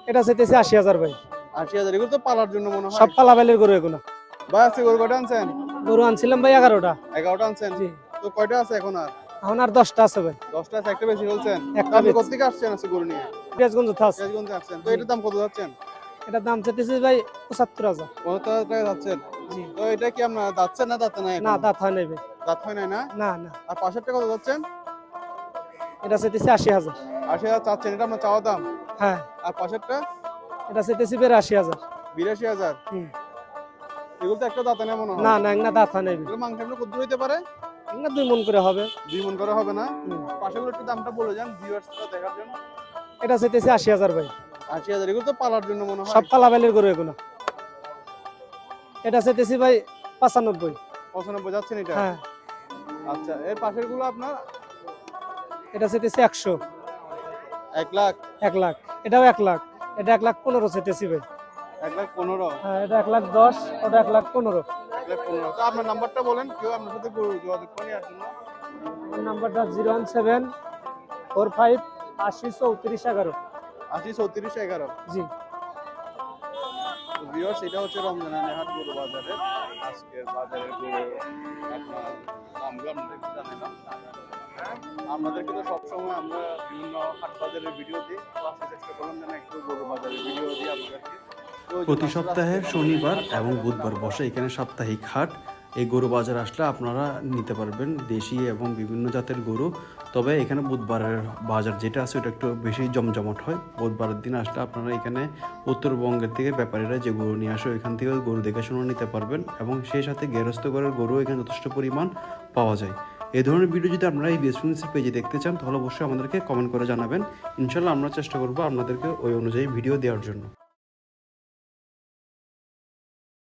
এটা চাইতেছি 80,000 ভাই। 80,000 এগুলো তো পালার জন্য মনে হয়। সব পালাবেলের গরু এগুলো। ভাই আজকে গরু কয়টা আনছেন? গরু আনছিলাম ভাই 11টা। 11টা আনছেন। জি। তো কয়টা আছে এখন আর? এখন আর 10টা আছে ভাই। 10টা আছে, একটা বেশি বলছেন। একটা আপনি বেশি। কোত্থেকে আসছেন আজকে গরু নিয়ে? পেঁয়াজগঞ্জ থাস। সিরাজগঞ্জে আসছেন। তো জি। এটার দাম কত যাচ্ছেন? এটার দাম চাইতেছি ভাই 75,000। 75,000 টাকা যাচ্ছেন। জি। তো এটা কি আপনার দাঁতছেন না দাঁতে নাই না, এখনো? দাঁত হয় নাই ভাই। দাঁত হয় নাই না? না, না। আর পাশেরটা কত যাচ্ছেন? এটা চাইতেছি 80,000। 80,000 চাচ্ছেন, এটা আপনার চাওয়া দাম। হ্যাঁ। আর পাশেরটা? এটা চাইতেছি বের 80,000। 82,000। হুম। এগুলো তো একটা দাঁতে নেই মনে হয়। না, না, এগুলা দাঁত হয় নাই ভাই। এগুলো মাংস আপনার কত হইতে পারে? এগুলা 2 মণ করে হবে। 2 মণ করে হবে না? হুম। পাশেগুলো একটু দামটা বলে যান ভিউয়ার্সরা দেখার জন্য। এটা চাইতেছি 80,000 ভাই। 80,000 এগুলো তো পালার জন্য মনে হয়। সব পালাবেলের গরু এগুলো। এটা চাইতেছি ভাই 95। 95 যাচ্ছেন এটা? হ্যাঁ। আচ্ছা, এর পাশের গুলো আপনার? এটা চাইতেছি 100। 1 লাখ? 1 লাখ। এটাও 1 লাখ। এটা 1,15,000 চাইতেছি ভাই। 1,15,000? হ্যাঁ, এটা 1,10,000, ওটা 1,15,000। 1,15,000। তো আপনার নাম্বারটা বলেন, কেউ আপনার সাথে যোগাযোগ করে নেওয়ার জন্য। আমার নাম্বারটা 01745 80 34 11। 80 34 11। জি। তো ভিউয়ার্স, এটা হচ্ছে রমজান হাট গরু বাজারের আজকের বাজারের গরু আপনার দামগুলো আপনাদেরকে জানালাম। আমাদের কিন্তু সবসময় আমরা বিভিন্ন হাট বাজারের ভিডিও দিই, তো আজকে চেষ্টা করলাম যেন একটু গরু বাজারের ভিডিও দিই আপনাদেরকে। তো ওই জন্য প্রতি আসলে সপ্তাহের আজকে শনিবার রমজান এবং হাট বুধবার বসে এখানে সাপ্তাহিক হাট। এই গরু বাজার আসলে আপনারা নিতে পারবেন দেশি এবং বিভিন্ন জাতের গরু। তবে এখানে বুধবারের বাজার যেটা আছে ওটা একটু বেশি জমজমাট হয়। বুধবারের দিন আসলে আপনারা এখানে উত্তরবঙ্গের থেকে ব্যাপারীরা যে গরু নিয়ে আসে ওইখান থেকে গরু দেখে শুনে নিতে পারবেন এবং সেই সাথে গেরস্থ ঘরের গরু এখানে যথেষ্ট পরিমাণ পাওয়া যায়। এই ধরনের ভিডিও যদি আপনারা এই বেসফিনিক্সের পেজে দেখতে চান তাহলে অবশ্যই আমাদেরকে কমেন্ট করে জানাবেন। ইনশাল্লাহ আমরা চেষ্টা করবো আপনাদেরকে ওই অনুযায়ী ভিডিও দেওয়ার জন্য।